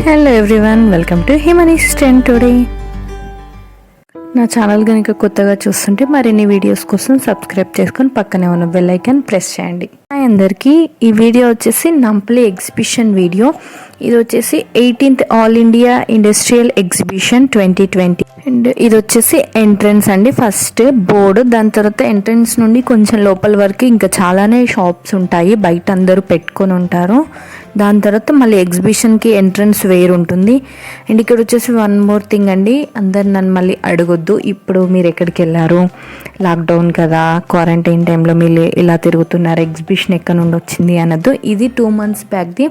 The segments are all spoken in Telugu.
Hello everyone, welcome to Himani's trend today. నా ఛానల్ కనుక కొత్తగా చూస్తుంటే మరిన్ని వీడియోస్ కోసం సబ్స్క్రైబ్ చేసుకొని పక్కనే ఉన్న బెల్ ఐకాన్ ప్రెస్ చేయండి. అందరికీ ఈ వీడియో వచ్చేసి నంప్లీ ఎగ్జిబిషన్ వీడియో. ఇది వచ్చేసి 18th all India industrial exhibition 2020 and ఇది వచ్చేసి ఎంట్రన్స్ అండి. ఫస్ట్ బోర్డు, దాని తర్వాత ఎంట్రన్స్ నుండి కొంచెం లోపల వరకు ఇంకా చాలానే షాప్స్ ఉంటాయి, బయట అందరూ పెట్టుకొని ఉంటారు. దాని తర్వాత మళ్ళీ ఎగ్జిబిషన్కి ఎంట్రన్స్ వేరు ఉంటుంది. అండ్ ఇక్కడ వచ్చేసి వన్ మోర్ థింగ్ అండి, అందరు నన్ను మళ్ళీ అడగొద్దు, ఇప్పుడు మీరు ఎక్కడికి వెళ్ళారు, లాక్డౌన్ కదా, క్వారంటైన్ టైంలో మీరు ఇలా తిరుగుతున్నారు, ఎగ్జిబిషన్ ఎక్కడ నుండి వచ్చింది అనొద్దు. ఇది 2 months బ్యాక్ది.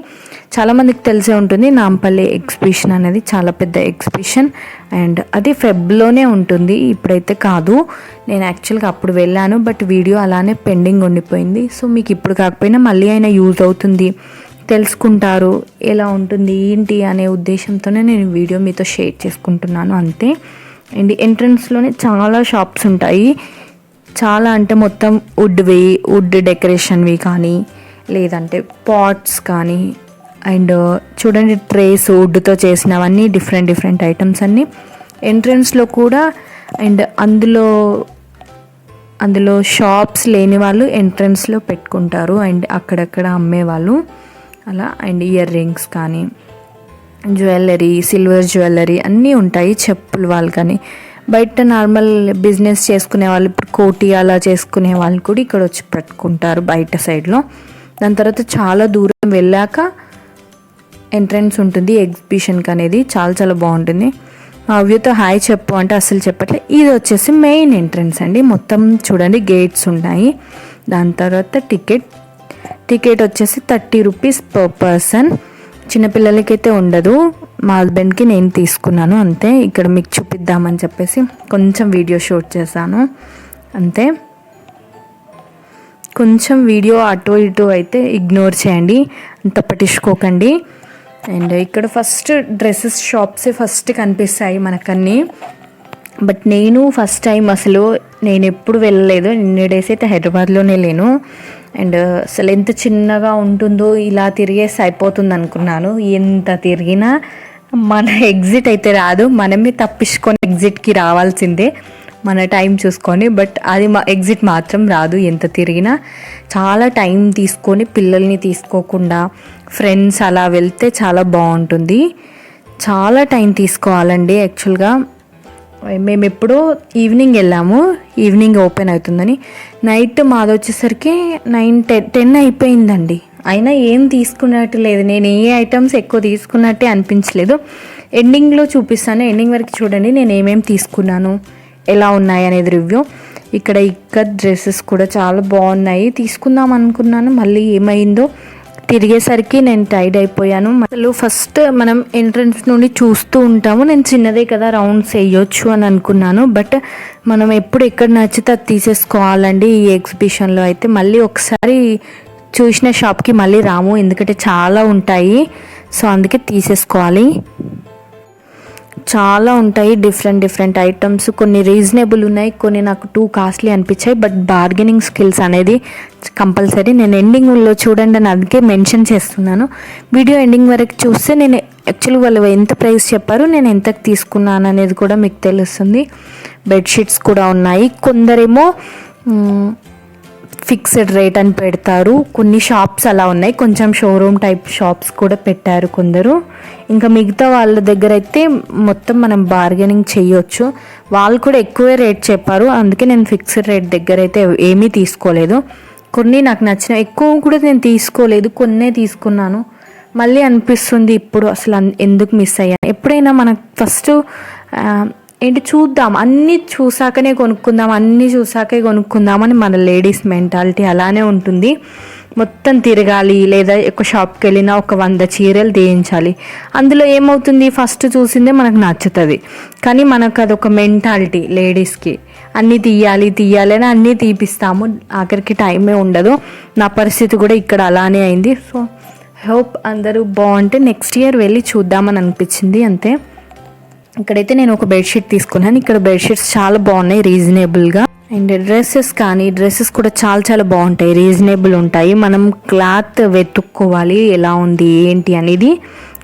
చాలామందికి తెలిసే ఉంటుంది, నాంపల్లి ఎగ్జిబిషన్ అనేది చాలా పెద్ద ఎగ్జిబిషన్ అండ్ అది ఫెబ్లోనే ఉంటుంది, ఇప్పుడైతే కాదు. నేను యాక్చువల్గా అప్పుడు వెళ్ళాను, బట్ వీడియో అలానే పెండింగ్ ఉండిపోయింది. సో మీకు ఇప్పుడు కాకపోయినా మళ్ళీ అయినా యూజ్ అవుతుంది, తెలుసుకుంటారు ఎలా ఉంటుంది ఏంటి అనే ఉద్దేశంతోనే నేను వీడియో మీతో షేర్ చేసుకుంటున్నాను అంతే. అండ్ ఎంట్రన్స్లోనే చాలా షాప్స్ ఉంటాయి, చాలా అంటే మొత్తం వుడ్ డెకరేషన్వి కానీ, లేదంటే పాట్స్ కానీ, అండ్ చూడండి ట్రేస్ వుడ్తో చేసినవన్నీ డిఫరెంట్ ఐటమ్స్ అన్నీ ఎంట్రన్స్లో కూడా. అండ్ అందులో షాప్స్ లేని వాళ్ళు ఎంట్రన్స్లో పెట్టుకుంటారు అండ్ అక్కడక్కడ అమ్మేవాళ్ళు అలా. అండ్ ఇయర్ రింగ్స్ కానీ, జ్యువెలరీ, సిల్వర్ జ్యువెలరీ అన్నీ ఉంటాయి. చెప్పులు వాళ్ళు కానీ, బయట నార్మల్ బిజినెస్ చేసుకునే వాళ్ళు, ఇప్పుడు కోటి అలా చేసుకునే వాళ్ళు కూడా ఇక్కడ వచ్చి పెట్టుకుంటారు బయట సైడ్లో. దాని తర్వాత చాలా దూరం వెళ్ళాక ఎంట్రన్స్ ఉంటుంది ఎగ్జిబిషన్కి అనేది. చాలా బాగుంటుంది. అవ్యతో హాయ్ చెప్పు అంటే అసలు చెప్పట్లే. ఇది వచ్చేసి మెయిన్ ఎంట్రన్స్ అండి. మొత్తం చూడండి గేట్స్ ఉన్నాయి. దాని తర్వాత టికెట్ వచ్చేసి 30 rupees per person. చిన్నపిల్లలకైతే ఉండదు, మా హస్బెండ్కి నేను తీసుకున్నాను అంతే. ఇక్కడ మీకు చూపిద్దామని చెప్పేసి కొంచెం వీడియో షూట్ చేశాను అంతే. కొంచెం వీడియో అటు ఇటు అయితే ఇగ్నోర్ చేయండి, అంత పట్టించుకోకండి. అండ్ ఇక్కడ ఫస్ట్ డ్రెస్సెస్ షాప్సే ఫస్ట్ కనిపిస్తాయి మనకన్నీ. బట్ నేను ఫస్ట్ టైం, నేను ఎప్పుడు వెళ్ళలేదు, ఇన్ని డేస్ అయితే హైదరాబాద్లోనే లేను. అండ్ అసలు ఎంత చిన్నగా ఉంటుందో, ఇలా తిరిగేసి అయిపోతుంది అనుకున్నాను. ఎంత తిరిగినా మన ఎగ్జిట్ అయితే రాదు, మనమే తప్పించుకొని ఎగ్జిట్కి రావాల్సిందే మన టైం చూసుకొని. బట్ అది ఎగ్జిట్ మాత్రం రాదు ఎంత తిరిగినా. చాలా టైం తీసుకొని, పిల్లల్ని తీసుకోకుండా ఫ్రెండ్స్ అలా వెళ్తే చాలా బాగుంటుంది. చాలా టైం తీసుకోవాలండి యాక్చువల్గా. మేము ఎప్పుడో ఈవినింగ్ వెళ్ళాము, ఈవినింగ్ ఓపెన్ అవుతుందని. నైట్ మాది వచ్చేసరికి 9-10 అయిపోయిందండి. అయినా ఏం తీసుకున్నట్టు లేదు, నేను ఏ ఐటమ్స్ ఎక్కువ తీసుకున్నట్టే అనిపించలేదు. ఎండింగ్లో చూపిస్తాను, ఎండింగ్ వరకు చూడండి నేను ఏమేమి తీసుకున్నాను, ఎలా ఉన్నాయి అనేది రివ్యూ. ఇక్కడ డ్రెస్సెస్ కూడా చాలా బాగున్నాయి, తీసుకుందాం అనుకున్నాను, మళ్ళీ ఏమైందో తిరిగేసరికి నేను టైర్డ్ అయిపోయాను. అసలు ఫస్ట్ మనం ఎంట్రన్స్ నుండి చూస్తూ ఉంటాము, నేను చిన్నదే కదా రౌండ్స్ వేయొచ్చు అని అనుకున్నాను. బట్ మనం ఎప్పుడు ఎక్కడ నచ్చితే అది తీసేసుకోవాలండి ఈ ఎగ్జిబిషన్లో అయితే. మళ్ళీ ఒకసారి చూసిన షాప్కి మళ్ళీ రాము, ఎందుకంటే చాలా ఉంటాయి, సో అందుకే తీసేసుకోవాలి. చాలా ఉంటాయి డిఫరెంట్ ఐటమ్స్. కొన్ని రీజనబుల్ ఉన్నాయి, కొన్ని నాకు టూ కాస్ట్లీ అనిపించాయి. బట్ బార్గెనింగ్ స్కిల్స్ అనేది కంపల్సరీ. నేను ఎండింగ్లో చూడండి అని అందుకే మెన్షన్ చేస్తున్నాను. వీడియో ఎండింగ్ వరకు చూస్తే నేను యాక్చువల్గా వాళ్ళు ఎంత ప్రైస్ చెప్పారు, నేను ఎంతకు తీసుకున్నాను అనేది కూడా మీకు తెలుస్తుంది. బెడ్షీట్స్ కూడా ఉన్నాయి. కొందరేమో ఫిక్స్డ్ రేట్ అని పెడతారు, కొన్ని షాప్స్ అలా ఉన్నాయి, కొంచెం షోరూమ్ టైప్ షాప్స్ కూడా పెట్టారు కొందరు. ఇంకా మిగతా వాళ్ళ దగ్గర అయితే మొత్తం మనం బార్గెనింగ్ చేయొచ్చు. వాళ్ళు కూడా ఎక్కువే రేట్ చెప్పారు, అందుకే నేను ఫిక్స్డ్ రేట్ దగ్గర అయితే ఏమీ తీసుకోలేదు. కొన్ని నాకు నచ్చిన, ఎక్కువ కూడా నేను తీసుకోలేదు, కొన్నే తీసుకున్నాను. మళ్ళీ అనిపిస్తుంది ఇప్పుడు అసలు ఎందుకు మిస్ అయ్యాను. ఎప్పుడైనా మనకు ఫస్ట్ చూద్దాం, అన్నీ చూసాకనే కొనుక్కుందాం, అన్నీ చూసాకే కొనుక్కుందామని మన లేడీస్ మెంటాలిటీ అలానే ఉంటుంది. మొత్తం తిరగాలి, లేదా ఒక షాప్కి వెళ్ళినా ఒక 100 చీరలు తీయించాలి. అందులో ఏమవుతుంది, ఫస్ట్ చూసిందే మనకు నచ్చుతుంది, కానీ మనకు అదొక మెంటాలిటీ లేడీస్కి, అన్నీ తీయాలి అని అన్నీ తీపిస్తాము, ఆఖరికి టైమే ఉండదు. నా పరిస్థితి కూడా ఇక్కడ అలానే అయింది. సో హోప్ అందరూ బాగుంటే నెక్స్ట్ ఇయర్ వెళ్ళి చూద్దామని అనిపించింది అంతే. ఇక్కడైతే నేను ఒక బెడ్షీట్ తీసుకున్నాను. ఇక్కడ బెడ్షీట్స్ చాలా బాగున్నాయి రీజనబుల్గా. అండ్ డ్రెస్సెస్ కూడా చాలా బాగుంటాయి, రీజనబుల్ ఉంటాయి. మనం క్లాత్ వెతుక్కోవాలి ఎలా ఉంది ఏంటి అనేది.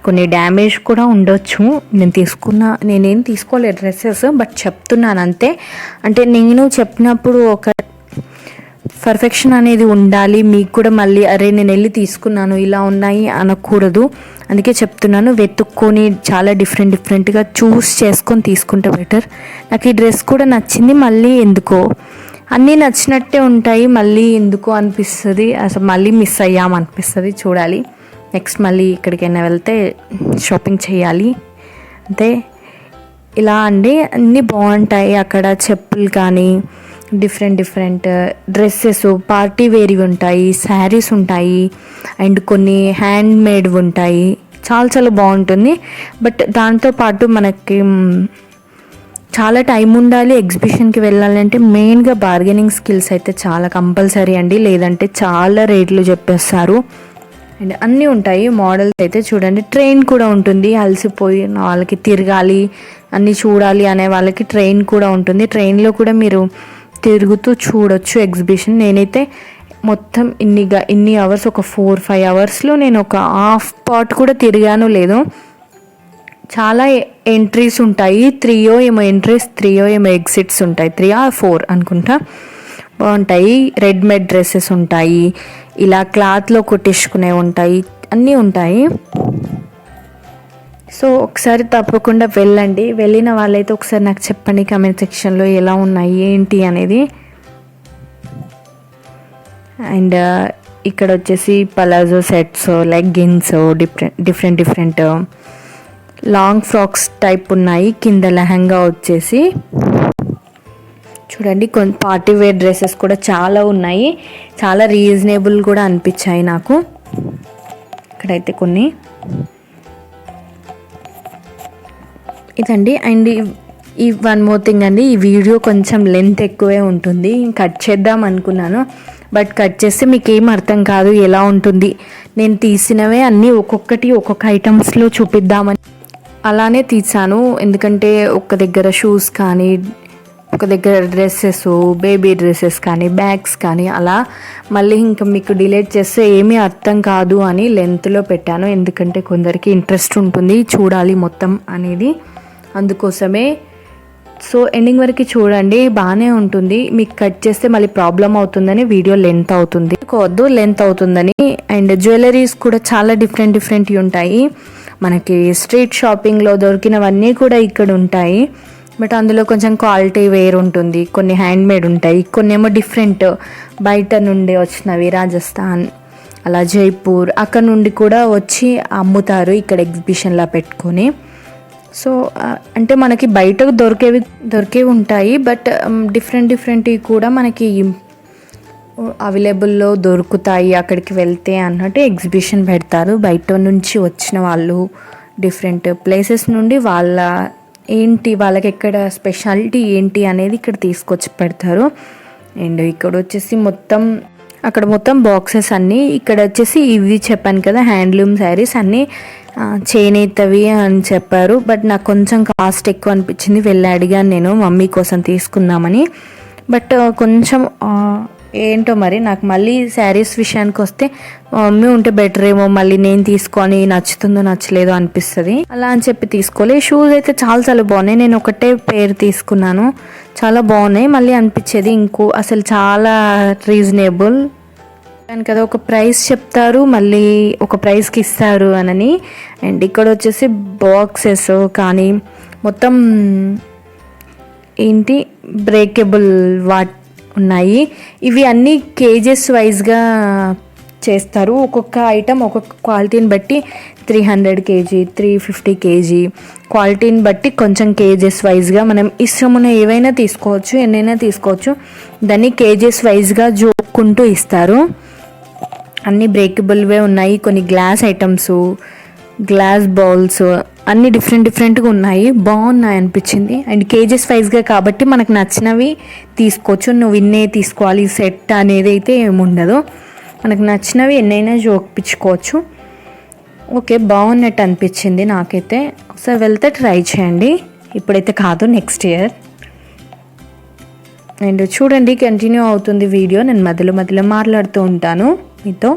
కొన్ని డ్యామేజ్ కూడా ఉండొచ్చు. నేనేం తీసుకోలేదు డ్రెస్సెస్, బట్ చెప్తున్నాను అంతే. అంటే నేను చెప్పినప్పుడు ఒక పర్ఫెక్షన్ అనేది ఉండాలి, మీకు కూడా మళ్ళీ అరే నేను వెళ్ళి తీసుకున్నాను ఇలా ఉన్నాయి అనకూడదు. అందుకే చెప్తున్నాను, వెతుక్కొని చాలా డిఫరెంట్గా చూస్ చేసుకొని తీసుకుంటే బెటర్. నాకు ఈ డ్రెస్ కూడా నచ్చింది, మళ్ళీ ఎందుకో అన్నీ నచ్చినట్టే ఉంటాయి, మళ్ళీ ఎందుకో అనిపిస్తుంది, అసలు మళ్ళీ మిస్ అయ్యామనిపిస్తుంది. చూడాలి, నెక్స్ట్ మళ్ళీ ఎక్కడికైనా వెళ్తే షాపింగ్ చేయాలి అంతే. ఇలా అండి అన్నీ బాగుంటాయి అక్కడ. చెప్పులు కానీ డిఫరెంట్ డ్రెస్సెస్, పార్టీ వేర్వి ఉంటాయి, శారీస్ ఉంటాయి, అండ్ కొన్ని హ్యాండ్ మేడ్వి ఉంటాయి. చాలా బాగుంటుంది. బట్ దాంతోపాటు మనకి చాలా టైం ఉండాలి. ఎగ్జిబిషన్కి వెళ్ళాలంటే మెయిన్గా బార్గెనింగ్ స్కిల్స్ అయితే చాలా కంపల్సరీ అండి, లేదంటే చాలా రేట్లు చెప్పేస్తారు. అండ్ అన్నీ ఉంటాయి మోడల్స్ అయితే. చూడండి, ట్రైన్ కూడా ఉంటుంది. అలసిపోయిన వాళ్ళకి తిరగాలి, అన్నీ చూడాలి అనే వాళ్ళకి ట్రైన్ కూడా ఉంటుంది. ట్రైన్లో కూడా మీరు తిరుగుతూ చూడొచ్చు ఎగ్జిబిషన్. నేనైతే మొత్తం ఇన్ని అవర్స్, ఒక 4-5 అవర్స్లో నేను ఒక హాఫ్ పార్ట్ కూడా తిరిగాను లేదు. చాలా ఎంట్రీస్ ఉంటాయి, 3 ఏమో ఎంట్రీస్, 3 ఏమో ఎగ్జిట్స్ ఉంటాయి, 3 or 4 అనుకుంటా. బాగుంటాయి. రెడీమేడ్ డ్రెస్సెస్ ఉంటాయి, ఇలా క్లాత్లో కొట్టించుకునే ఉంటాయి, అన్నీ ఉంటాయి. సో ఒకసారి తప్పకుండా వెళ్ళండి. వెళ్ళిన వాళ్ళైతే ఒకసారి నాకు చెప్పండి కామెంట్ సెక్షన్లో ఎలా ఉన్నాయి ఏంటి అనేది. అండ్ ఇక్కడ వచ్చేసి palazzo sets, leggings, different long frocks type ఉన్నాయి. కింద లెహంగా వచ్చేసి చూడండి, కొన్ని పార్టీ వేర్ డ్రెస్సెస్ కూడా చాలా ఉన్నాయి. చాలా రీజనబుల్ కూడా అనిపించాయి నాకు. ఇక్కడైతే కొన్ని ఇదండి. అండ్ ఈ వన్ మోర్ థింగ్ అండి, ఈ వీడియో కొంచెం లెంత్ ఎక్కువే ఉంటుంది. కట్ చేద్దాం అనుకున్నాను, బట్ కట్ చేస్తే మీకు ఏం అర్థం కాదు ఎలా ఉంటుంది. నేను తీసినవే అన్నీ ఒక్కొక్క ఐటమ్స్లో చూపిద్దామని అలానే తీసాను. ఎందుకంటే ఒక దగ్గర షూస్ కానీ, ఒక దగ్గర డ్రెస్సెస్, బేబీ డ్రెస్సెస్ కానీ, బ్యాగ్స్ కానీ, అలా మళ్ళీ ఇంకా మీకు డిలీట్ చేస్తే ఏమీ అర్థం కాదు అని లెంత్లో పెట్టాను. ఎందుకంటే కొందరికి ఇంట్రెస్ట్ ఉంటుంది చూడాలి మొత్తం అనేది, అందుకోసమే. సో ఎండింగ్ వరకు చూడండి, బాగానే ఉంటుంది. మీకు కట్ చేస్తే మళ్ళీ ప్రాబ్లం అవుతుందని వీడియో లెంత్ అవుతుంది, లెంత్ అవుతుందని. అండ్ జ్యువెలరీస్ కూడా చాలా డిఫరెంట్ ఉంటాయి. మనకి స్ట్రీట్ షాపింగ్లో దొరికినవన్నీ కూడా ఇక్కడ ఉంటాయి, బట్ అందులో కొంచెం క్వాలిటీ వేరు ఉంటుంది. కొన్ని హ్యాండ్ మేడ్ ఉంటాయి, కొన్ని ఏమో డిఫరెంట్ బయట నుండి వచ్చినవి, రాజస్థాన్ అలా జైపూర్ అక్కడ నుండి కూడా వచ్చి అమ్ముతారు ఇక్కడ ఎగ్జిబిషన్లా పెట్టుకొని. సో అంటే మనకి బయటకు దొరికేవి ఉంటాయి, బట్ డిఫరెంట్ కూడా మనకి అవైలబుల్లో దొరుకుతాయి అక్కడికి వెళ్తే అన్నట్టు ఎగ్జిబిషన్ పెడతారు. బయట నుంచి వచ్చిన వాళ్ళు డిఫరెంట్ ప్లేసెస్ నుండి వాళ్ళకి ఎక్కడ స్పెషాలిటీ ఏంటి అనేది ఇక్కడ తీసుకొచ్చి పెడతారు. అండ్ ఇక్కడ వచ్చేసి అక్కడ మొత్తం బాక్సెస్ అన్నీ. ఇక్కడ వచ్చేసి ఇవి చెప్పాను కదా, హ్యాండ్లూమ్ శారీస్ అన్నీ చేనేతవి అని చెప్పారు, బట్ నాకు కొంచెం కాస్ట్ ఎక్కువ అనిపించింది. వెళ్ళి అడిగాను నేను మమ్మీ కోసం తీసుకుందామని, బట్ కొంచెం ఏంటో మరి నాకు మళ్ళీ శారీస్ విషయానికి వస్తే మమ్మీ ఉంటే బెటర్ ఏమో, మళ్ళీ నేను తీసుకొని నచ్చుతుందో నచ్చలేదో అనిపిస్తుంది, అలా అని చెప్పి తీసుకోలే. షూస్ అయితే చాలా బాగున్నాయి. నేను ఒకటే పేరు తీసుకున్నాను, చాలా బాగున్నాయి. మళ్ళీ అనిపించేది అసలు చాలా రీజనబుల్ కదా, ఒక ప్రైస్ చెప్తారు మళ్ళీ ఒక ప్రైస్కి ఇస్తారు అని. అండ్ ఇక్కడ వచ్చేసి బాక్సెస్ కానీ మొత్తం బ్రేకబుల్ ఉన్నాయి. ఇవి అన్నీ కేజెస్ వైజ్గా చేస్తారు. ఒక్కొక్క ఐటమ్ ఒక్కొక్క క్వాలిటీని బట్టి 300 kg, 350 kg క్వాలిటీని బట్టి కొంచెం కేజెస్ వైజ్గా మనం ఇష్టమున్న ఏవైనా తీసుకోవచ్చు, ఎన్నైనా తీసుకోవచ్చు. దాన్ని కేజెస్ వైజ్గా జోక్కుంటూ ఇస్తారు. అన్నీ బ్రేకబుల్వే ఉన్నాయి. కొన్ని గ్లాస్ ఐటమ్స్, గ్లాస్ బౌల్స్ అన్నీ డిఫరెంట్గా ఉన్నాయి, బాగున్నాయి అనిపించింది. అండ్ కేజెస్ వైజ్గా కాబట్టి మనకు నచ్చినవి తీసుకోవచ్చు. నువ్వు ఇన్నే తీసుకోవాలి సెట్ అనేది అయితే ఏముండదు, మనకు నచ్చినవి ఎన్నైనా జోకిపించుకోవచ్చు. ఓకే, బాగున్నట్టు అనిపించింది నాకైతే. ఒకసారి వెళ్తే ట్రై చేయండి, ఇప్పుడైతే కాదు, నెక్స్ట్ ఇయర్. అండ్ చూడండి, కంటిన్యూ అవుతుంది వీడియో. నేను మధ్యలో మాట్లాడుతూ ఉంటాను మీతో.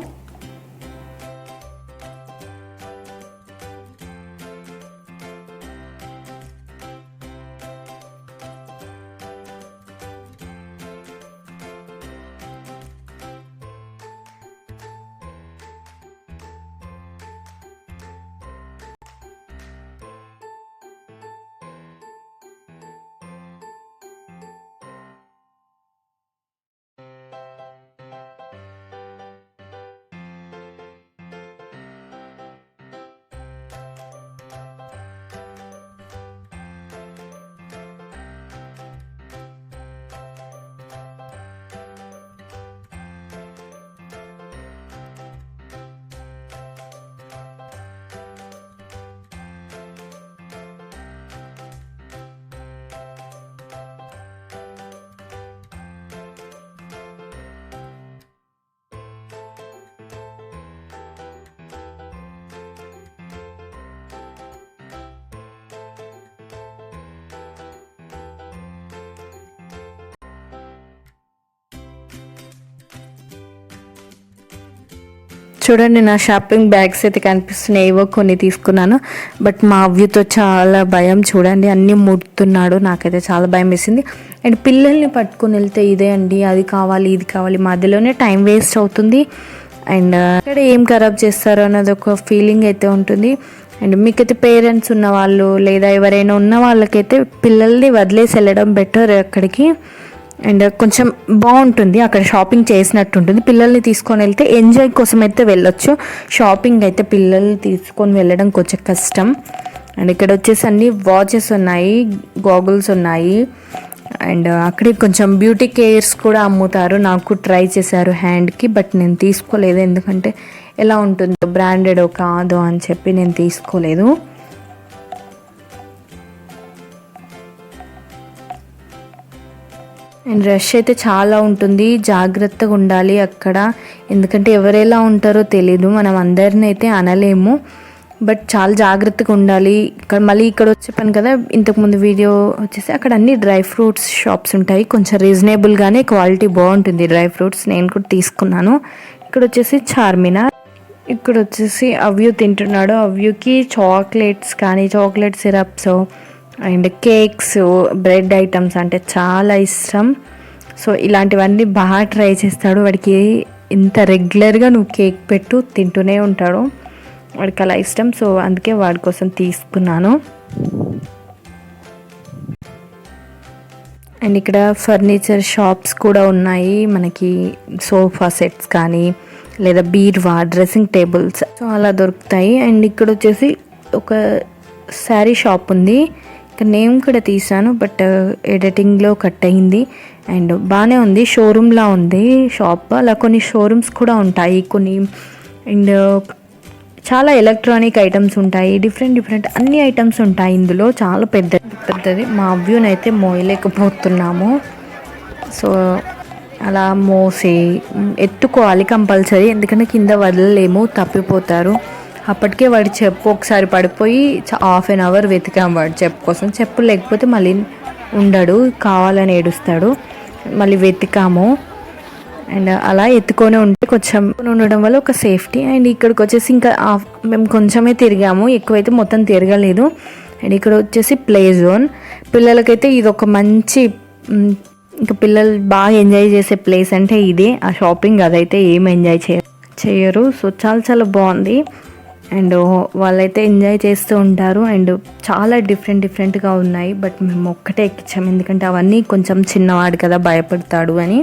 చూడండి నా షాపింగ్ బ్యాగ్స్ అయితే కనిపిస్తున్నాయి, ఏవో కొన్ని తీసుకున్నాను. బట్ మా అవ్యతో చాలా భయం, చూడండి అన్నీ ముడుతున్నాడు, నాకైతే చాలా భయం వేసింది. అండ్ పిల్లల్ని పట్టుకొని వెళ్తే ఇదే అండి, అది కావాలి ఇది కావాలి, మధ్యలోనే టైం వేస్ట్ అవుతుంది. అండ్ ఇక్కడ ఏం ఖరాబ్ చేస్తారో అన్నది ఒక ఫీలింగ్ అయితే ఉంటుంది. అండ్ మీకైతే పేరెంట్స్ ఉన్న వాళ్ళు లేదా ఎవరైనా ఉన్న వాళ్ళకైతే పిల్లల్ని వదిలేసి వెళ్ళడం బెటర్ అక్కడికి. అండ్ కొంచెం బాగుంటుంది, అక్కడ షాపింగ్ చేసినట్టు ఉంటుంది. పిల్లల్ని తీసుకొని వెళ్తే ఎంజాయ్ కోసం అయితే వెళ్ళొచ్చు, షాపింగ్ అయితే పిల్లల్ని తీసుకొని వెళ్ళడం కొంచెం కష్టం. అండ్ ఇక్కడ వచ్చేసి అన్ని వాచెస్ ఉన్నాయి, గాగుల్స్ ఉన్నాయి. అండ్ అక్కడే కొంచెం బ్యూటీ కేర్స్ కూడా అమ్ముతారు, నాకు ట్రై చేశారు హ్యాండ్కి, బట్ నేను తీసుకోలేదు. ఎందుకంటే ఎలా ఉంటుందో బ్రాండెడ్ కాదో అని చెప్పి నేను తీసుకోలేదు. అండ్ రష్ అయితే చాలా ఉంటుంది, జాగ్రత్తగా ఉండాలి అక్కడ. ఎందుకంటే ఎవరెలా ఉంటారో తెలీదు, మనం అందరిని అయితే అనలేము. బట్ చాలా జాగ్రత్తగా ఉండాలి. మళ్ళీ ఇక్కడ చెప్పాను కదా ఇంతకుముందు వీడియో వచ్చేసి, అక్కడ అన్ని డ్రై ఫ్రూట్స్ షాప్స్ ఉంటాయి, కొంచెం రీజనబుల్గానే, క్వాలిటీ బాగుంటుంది డ్రై ఫ్రూట్స్. నేను కూడా తీసుకున్నాను. ఇక్కడ వచ్చేసి చార్మినార్. ఇక్కడ వచ్చేసి అవ్యూ తింటున్నాడు. అవ్యూకి చాక్లెట్స్ కానీ chocolate syrups and cakes, bread items అంటే చాలా ఇష్టం. సో ఇలాంటివన్నీ బాగా ట్రై చేస్తాడు. వాడికి ఇంత రెగ్యులర్గా నువ్వు కేక్ పెట్టు తింటూనే ఉంటాడు, వాడికి అలా ఇష్టం. సో అందుకే వాడి కోసం తీసుకున్నాను. అండ్ ఇక్కడ ఫర్నిచర్ షాప్స్ కూడా ఉన్నాయి, మనకి సోఫా సెట్స్ కానీ లేదా బీర్వా, డ్రెస్సింగ్ టేబుల్స్ సో అలా దొరుకుతాయి. అండ్ ఇక్కడ వచ్చేసి ఒక శారీ షాప్ ఉంది, ఇక్కడ నేమ్ కూడా తీసాను బట్ ఎడిటింగ్లో కట్ అయింది. అండ్ బాగానే ఉంది, షోరూమ్లా ఉంది షాప్. అలా కొన్ని షోరూమ్స్ కూడా ఉంటాయి కొన్ని. అండ్ చాలా ఎలక్ట్రానిక్ ఐటమ్స్ ఉంటాయి, డిఫరెంట్ అన్ని ఐటమ్స్ ఉంటాయి ఇందులో. చాలా పెద్దది. మా వ్యూనైతే మోయలేకపోతున్నాము. సో అలా మోసి ఎత్తుకోవాలి కంపల్సరీ, ఎందుకంటే కింద వదలలేము, తప్పిపోతారు. అప్పటికే వాడి చెప్పు ఒకసారి పడిపోయి హాఫ్ అన్ అవర్ వెతికాం వాడి చెప్పు కోసం. చెప్పు లేకపోతే మళ్ళీ ఉండడు, కావాలని ఏడుస్తాడు. మళ్ళీ వెతికాము. అండ్ అలా ఎత్తుకొని ఉంటే కొంచెం ఉండడం వల్ల ఒక సేఫ్టీ. అండ్ ఇక్కడికి వచ్చేసి ఇంకా మేము కొంచెమే తిరిగాము, ఎక్కువైతే మొత్తం తిరగలేదు. అండ్ ఇక్కడ వచ్చేసి ప్లే జోన్, పిల్లలకైతే ఇది ఒక మంచి, ఇంకా పిల్లలు బాగా ఎంజాయ్ చేసే ప్లేస్ అంటే ఇదే. ఆ షాపింగ్ అదైతే ఏం ఎంజాయ్ చేయరు. సో చాలా బాగుంది. అండ్ వాళ్ళైతే ఎంజాయ్ చేస్తూ ఉంటారు. అండ్ చాలా డిఫరెంట్గా ఉన్నాయి. బట్ మేము ఒక్కటే ఎక్కించాము, ఎందుకంటే అవన్నీ కొంచెం చిన్నవాడు కదా భయపడతాడు అని.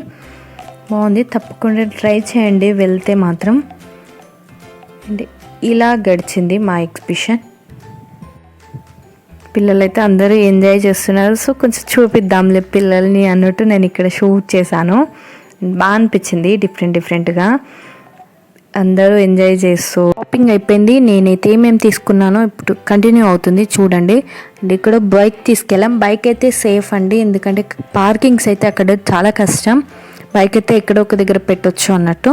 బాగుంది, తప్పకుండా ట్రై చేయండి వెళ్తే మాత్రం. అండ్ ఇలా గడిచింది మా ఎగ్జిబిషన్. పిల్లలైతే అందరూ ఎంజాయ్ చేస్తున్నారు. సో కొంచెం చూపిద్దాంలే పిల్లల్ని అన్నట్టు నేను ఇక్కడ షూట్ చేశాను. బాగా అనిపించింది, డిఫరెంట్గా అందరూ ఎంజాయ్ చేస్తూ. షాపింగ్ అయిపోయింది. నేనైతే ఏమేమి తీసుకున్నానో ఇప్పుడు కంటిన్యూ అవుతుంది చూడండి. అండ్ ఇక్కడ బైక్ తీసుకెళ్ళాం. బైక్ అయితే సేఫ్ అండి, ఎందుకంటే పార్కింగ్స్ అయితే అక్కడ చాలా కష్టం. బైక్ అయితే ఎక్కడో ఒక దగ్గర పెట్టొచ్చు అన్నట్టు.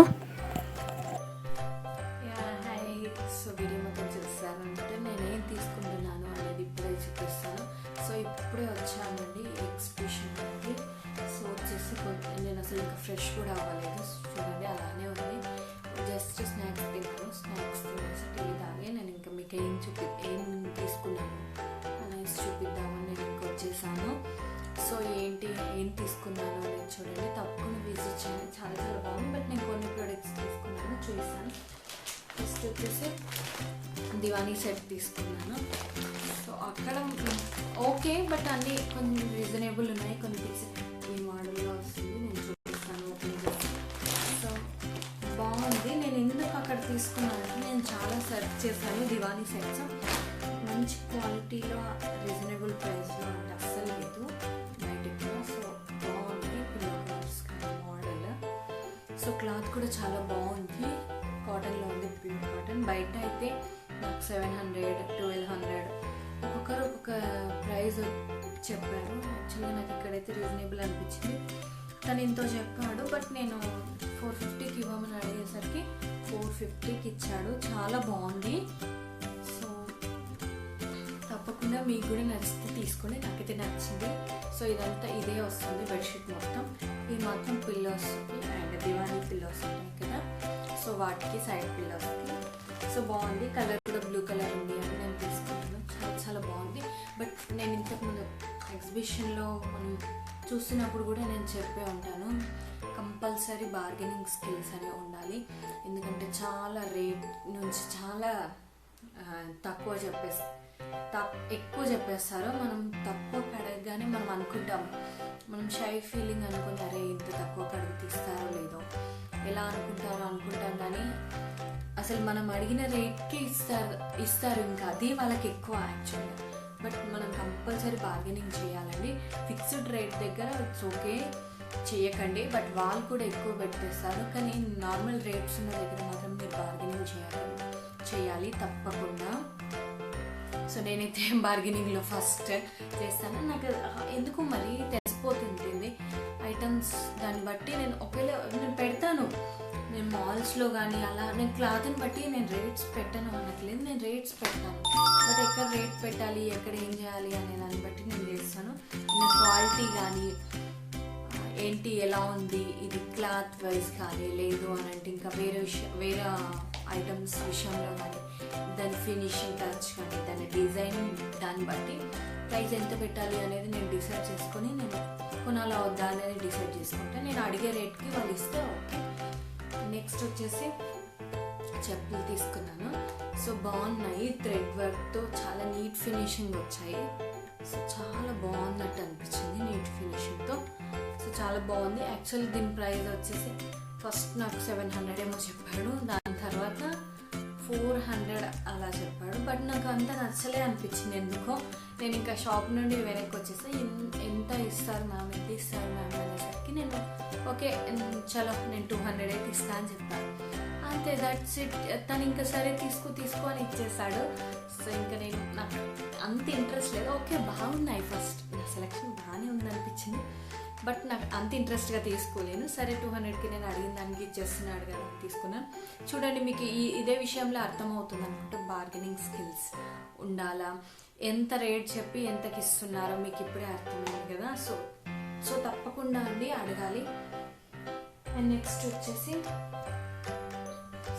ఫ్రెష్ కూడా అవ్వలేదు, చూడండి అలానే ఉంది. జస్ట్ స్నాక్స్ తినేసి టీ తాగే నేను ఇంకా మీకు ఏం తీసుకున్నాను అనేసి చూపిద్దామని నేను ఇంకా వచ్చేసాను. సో ఏం తీసుకున్నాను అనేది చూడండి, తప్పకుండా విజిట్ చేయండి, చాలా బాగుంది. బట్ నేను కొన్ని ప్రొడక్ట్స్ తీసుకున్నాను, చూపిస్తాను. ఫస్ట్ వచ్చేసి దివానీ సెట్ తీసుకున్నాను. సో అక్కడ ఓకే, బట్ అన్నీ కొన్ని రీజనబుల్ ఉన్నాయి. కొన్ని ఈ మోడల్లో వస్తుంది, నేను చూపిస్తాను. సో బాగుంది. నేను ఎందుకు అక్కడ తీసుకున్నానంటే నేను చాలా సెర్చ్ చేశాను దివానీ సెట్స్, మంచి క్వాలిటీలో రీజనబుల్ ప్రైస్లో అంటే అస్సలు లేదు బయటకు. సో బాగుంది, పిల్లో కవర్స్ కానీ మోడల్. సో క్లాత్ కూడా చాలా బాగుంది, కాటన్లో ఉంది, ప్యూర్ కాటన్. బయట అయితే నాకు 700, 1200 ఒక్కొక్కరు ఒక్కొక్క ప్రైస్ చెప్పారు. యాక్చువల్గా నాకు ఇక్కడైతే రీజనబుల్ అనిపించింది. తను ఎంతో చెప్పాడు, బట్ నేను 450కి ఇవ్వమని అడిగేసరికి 450కి ఇచ్చాడు. చాలా బాగుంది. సో తప్పకుండా మీకు కూడా నచ్చితే తీసుకోండి, నాకైతే నచ్చింది. సో ఇదంతా ఇదే వస్తుంది, బెడ్షీట్ మొత్తం. ఇది మాత్రం పిల్లోస్ అండ్ దివానీ పిల్లోస్ ఉంటాయి కదా. సో సో వాటికి సైడ్ పిల్లర్స్కి. సో బాగుంది, కలర్ కూడా బ్లూ కలర్ ఉంది అని నేను తీసుకుంటున్నాను. చాలా చాలా బాగుంది. బట్ నేను ఇంతకుముందు ఎగ్జిబిషన్లో మనం చూస్తున్నప్పుడు కూడా నేను చెప్పే ఉంటాను, కంపల్సరీ బార్గెనింగ్ స్కిల్స్ అనేవి ఉండాలి. ఎందుకంటే చాలా రేట్ నుంచి చాలా ఎక్కువ చెప్పేస్తారు. మనం తక్కువ కడగగానే మనం అనుకుంటాం, మనం షై ఫీలింగ్ అనుకుని అరే ఇంత తక్కువ కడిగి తీస్తారో లేదో ఎలా అనుకుంటాం, కానీ అసలు మనం అడిగిన రేట్కి ఇస్తారు ఇంకా అది వాళ్ళకి ఎక్కువ యాక్చువల్గా. బట్ మనం కంపల్సరీ బార్గెనింగ్ చేయాలండి. ఫిక్స్డ్ రేట్ దగ్గర ఇట్స్ ఓకే చేయకండి, బట్ వాళ్ళు కూడా ఎక్కువ పెట్టేస్తారు. కానీ నార్మల్ రేట్స్ ఉన్న దగ్గర మాత్రం మీరు బార్గెనింగ్ చేయాలి తప్పకుండా. సో నేనైతే బార్గెనింగ్లో ఫస్ట్ చేస్తాను. నాకు ఎందుకు మరి తెలిసిపోతుంటుంది ఐటమ్స్, దాన్ని బట్టి నేను పెడతాను. నేను మాల్స్లో కానీ అలా నేను క్లాత్ని బట్టి నేను రేట్స్ పెట్టను అనట్లేదు, నేను రేట్స్ పెడతాను. బట్ ఎక్కడ రేట్ పెట్టాలి, ఎక్కడ ఏం చేయాలి అనే దాన్ని బట్టి నేను చేస్తాను. నేను క్వాలిటీ కానీ ఏంటి ఎలా ఉంది, ఇది క్లాత్ వైజ్ కానీ లేదు అని అంటే ఇంకా వేరే ఐటమ్స్ విషయంలో కానీ దాని ఫినిషింగ్ టచ్ కానీ దాని డిజైనింగ్ దాన్ని బట్టి ప్రైస్ ఎంత పెట్టాలి అనేది నేను డిసైడ్ చేసుకొని నేను కొనాలా వద్దా అనేది డిసైడ్ చేసుకుంటే నేను అడిగే రేట్కి వాళ్ళు ఇస్తే ఓకే. నెక్స్ట్ వచ్చేసి చెప్పులు తీసుకున్నాను. సో బాగున్నాయి, థ్రెడ్ వర్క్తో చాలా నీట్ ఫినిషింగ్ వచ్చాయి. సో చాలా బాగున్నట్టు అనిపించింది నీట్ ఫినిషింగ్తో. సో చాలా బాగుంది. యాక్చువల్లీ దీని ప్రైస్ వచ్చేసి ఫస్ట్ నాకు 700 ఏమో చెప్పాడు, దాని తర్వాత 400 అలా చెప్పాడు. బట్ నాకు అంత నచ్చలే అనిపించింది ఎందుకో. నేను ఇంకా షాప్ నుండి వెనక్కి వచ్చేసి ఎంత ఇస్తారు మ్యామ్, ఎంత ఇస్తారు మ్యామ్ అనేసరికి నేను ఓకే చలో నేను 200 అయితే ఇస్తా అని చెప్పాను. అంతే, దట్స్ ఇట్. తను ఇంకా సరే తీసుకో అని ఇచ్చేసాడు. సో ఇంకా నేను నాకు అంత ఇంట్రెస్ట్ లేదు. ఓకే బాగున్నాయి, ఫస్ట్ నా సెలెక్షన్ బాగానే ఉందనిపించింది, బట్ నాకు అంత ఇంట్రెస్ట్గా తీసుకోలేను. సరే 200కి నేను అడిగిన దానికి ఇచ్చేస్తున్నాడు కదా తీసుకున్నాను. చూడండి, మీకు ఇదే విషయంలో అర్థమవుతుంది అనుకుంటే బార్గెనింగ్ స్కిల్స్ ఉండాలా, ఎంత రేట్ చెప్పి ఎంతకి ఇస్తున్నారో మీకు ఇప్పుడే అర్థమైంది కదా. సో తప్పకుండా అండి అడగాలి. అండ్ నెక్స్ట్ వచ్చేసి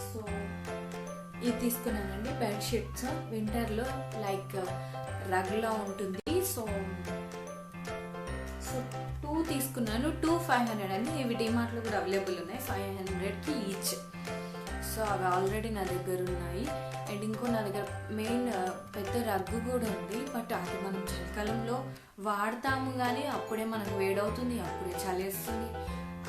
సో ఇది తీసుకున్నానండి, బెడ్షీట్స్. వింటర్లో లైక్ రగ్లా ఉంటుంది. సో 2 తీసుకున్నాను, 2 500 అండి. ఇవి డిమార్ట్లో కూడా అవైలబుల్ ఉన్నాయి 500కి ఈచ్. సో అవి ఆల్రెడీ నా దగ్గర ఉన్నాయి. అండ్ ఇంకో నా దగ్గర మెయిన్ పెద్ద రగ్గు కూడా ఉంది, బట్ అది మనం చలికాలంలో వాడతాము కానీ అప్పుడే మనకు వేడవుతుంది, అప్పుడే చలేస్తుంది,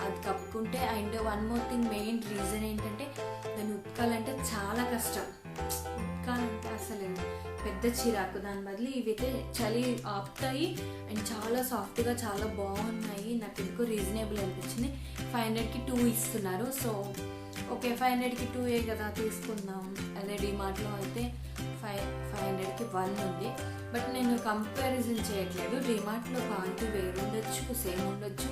అది కప్పుకుంటే. And one more thing, main reason ఏంటంటే దాన్ని ఉతకాలంటే చాలా కష్టం. ఉతకాలంటే అసలు పెద్ద చిరాకు. దాని బదులు ఇవైతే చలి ఆపుతాయి అండ్ చాలా సాఫ్ట్గా చాలా బాగున్నాయి. నాకు ఎందుకో రీజనబుల్ అనిపించింది. 500కి 2 ఇస్తున్నారు. సో ఓకే 500కి 2 కదా తీసుకుందాం. అదే డిమార్ట్లో అయితే 500కి 1 ఉంది. బట్ నేను కంపారిజన్ చేయట్లేదు. డిమార్ట్లో క్వాలిటీ వేరు ఉండొచ్చు, సేమ్ ఉండొచ్చు,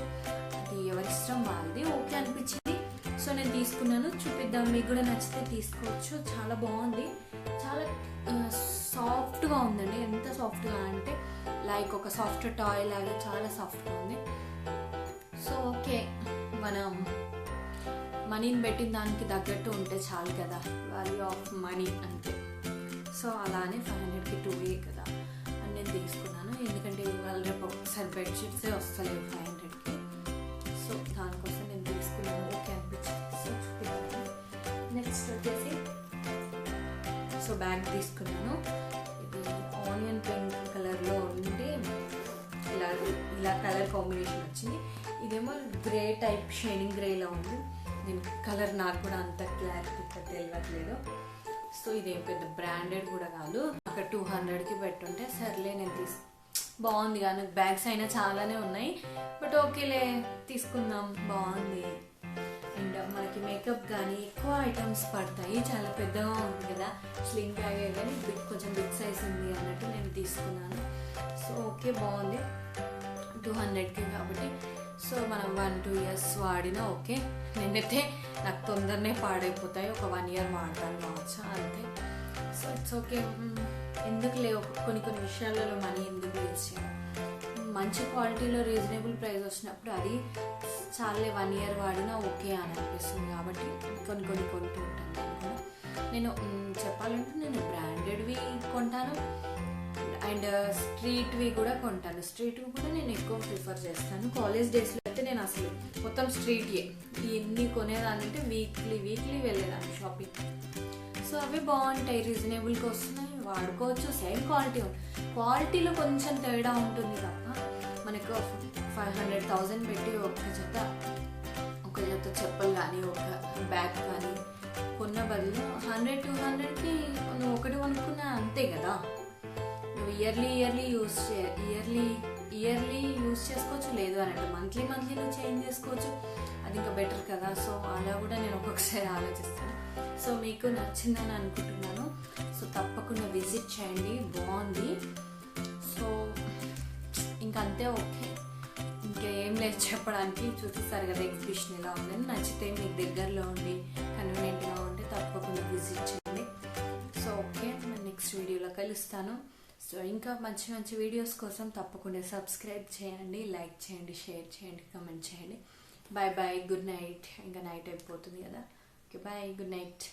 అది ఎవరిష్టం వాళ్ళది. ఓకే అనిపించింది, సో నేను తీసుకున్నాను. చూపిద్దాం, మీకు కూడా నచ్చితే తీసుకోవచ్చు. చాలా బాగుంది, చాలా సాఫ్ట్గా ఉందండి. ఎంత సాఫ్ట్గా అంటే లైక్ ఒక సాఫ్ట్ టాయ్ లాగా చాలా సాఫ్ట్గా ఉంది. సో ఓకే, మనం మనీని పెట్టిన దానికి తగ్గట్టు ఉంటే చాలు కదా, వాల్యూ ఆఫ్ మనీ అంతే. సో అలానే 500కి 2 కదా అని నేను తీసుకున్నాను. ఎందుకంటే ఇవాళ రేపు ఒకసారి బెడ్షీట్సే వస్తలేవు 500కి. సో దానికోసం నేను తీసుకున్నాను. ఓకే అనిపించింది. సో చూపిస్తాను. నెక్స్ట్ వచ్చేసి సో బ్యాగ్ తీసుకున్నాను. ఇది ఆనియన్ పింక్ కలర్లో ఉండి ఇలా కలర్ కాంబినేషన్ వచ్చింది. ఇదేమో గ్రే టైప్ షైనింగ్ గ్రేలో ఉంది. దీని కలర్ నాకు కూడా అంత క్లారిటీగా తెలియట్లేదు. సో ఇదేం పెద్ద బ్రాండెడ్ కూడా కాదు. అక్కడ 200కి పెట్టుంటే సర్లే నేను బాగుంది కానీ బ్యాగ్స్ అయినా చాలానే ఉన్నాయి, బట్ ఓకేలే తీసుకుందాం, బాగుంది. అండ్ మనకి మేకప్ కానీ ఎక్కువ ఐటమ్స్ పడతాయి, చాలా పెద్దగా ఉంది కదా, స్లింగ్ బ్యాగ్ కానీ కొంచెం బిగ్ సైజ్ ఉంది అన్నట్టు నేను తీసుకున్నాను. సో ఓకే బాగుంది, 200కి కాబట్టి. సో మనం 1-2 ఇయర్స్ వాడినా ఓకే. నేనైతే నాకు తొందరనే పాడైపోతాయి, ఒక 1 ఇయర్ వాడతాను కావచ్చు అంతే. So it's okay. ఎందుకు లేవు కొన్ని విషయాలలో మనీ ఎందుకు యూజ్ చేయాలి, మంచి క్వాలిటీలో రీజనబుల్ ప్రైస్ వచ్చినప్పుడు అది చాలే 1 year వాడినా ఓకే అని అనిపిస్తుంది. కాబట్టి కొన్ని కొంటూ ఉంటాను నేను కూడా. నేను చెప్పాలంటే నేను బ్రాండెడ్వి కొంటాను అండ్ స్ట్రీట్వి కూడా కొంటాను. స్ట్రీట్వి కూడా నేను ఎక్కువ ప్రిఫర్ చేస్తాను. కాలేజ్ డేస్లో అయితే నేను అసలు మొత్తం స్ట్రీట్యే ఎన్ని కొనేదానంటే వీక్లీ వెళ్ళేదాన్ని షాపింగ్. సో అవి బాగుంటాయి, రీజనబుల్గా వస్తున్నాయి, వాడుకోవచ్చు. సేమ్ క్వాలిటీలో కొంచెం తేడా ఉంటుంది తప్ప మనకు 500,000 పెట్టి ఒక జత చెప్పులు కానీ ఒక బ్యాగ్ కానీ కొన్న బదులు 100-200కి నువ్వు ఒకటి కొనుక్కున్నా అంతే కదా. నువ్వు ఇయర్లీ యూస్ చేసుకోవచ్చు, లేదు అని అంటే మంత్లీ నువ్వు చేంజ్ చేసుకోవచ్చు, అది ఇంకా బెటర్ కదా. సో అలా కూడా నేను ఒక్కొక్కసారి ఆలోచిస్తాను. సో మీకు నచ్చిందని అనుకుంటున్నాను. సో తప్పకుండా విజిట్ చేయండి, బాగుంది. సో ఇంకా అంతే, ఓకే, ఇంకేం లేదు చెప్పడానికి. చూపిస్తారు కదా ఎగ్జిబిషన్ ఎలా ఉందని. నచ్చితే మీకు దగ్గరలో ఉండి కన్వీనియంట్గా ఉంటే తప్పకుండా విజిట్ చేయండి. సో ఓకే, నేను నెక్స్ట్ వీడియోలో కలుస్తాను. సో ఇంకా మంచి వీడియోస్ కోసం తప్పకుండా సబ్స్క్రైబ్ చేయండి, లైక్ చేయండి, షేర్ చేయండి, కమెంట్ చేయండి. Bye, good night. ఇంకా నైట్ అయిపోతుంది కదా. Okay, bye, good night.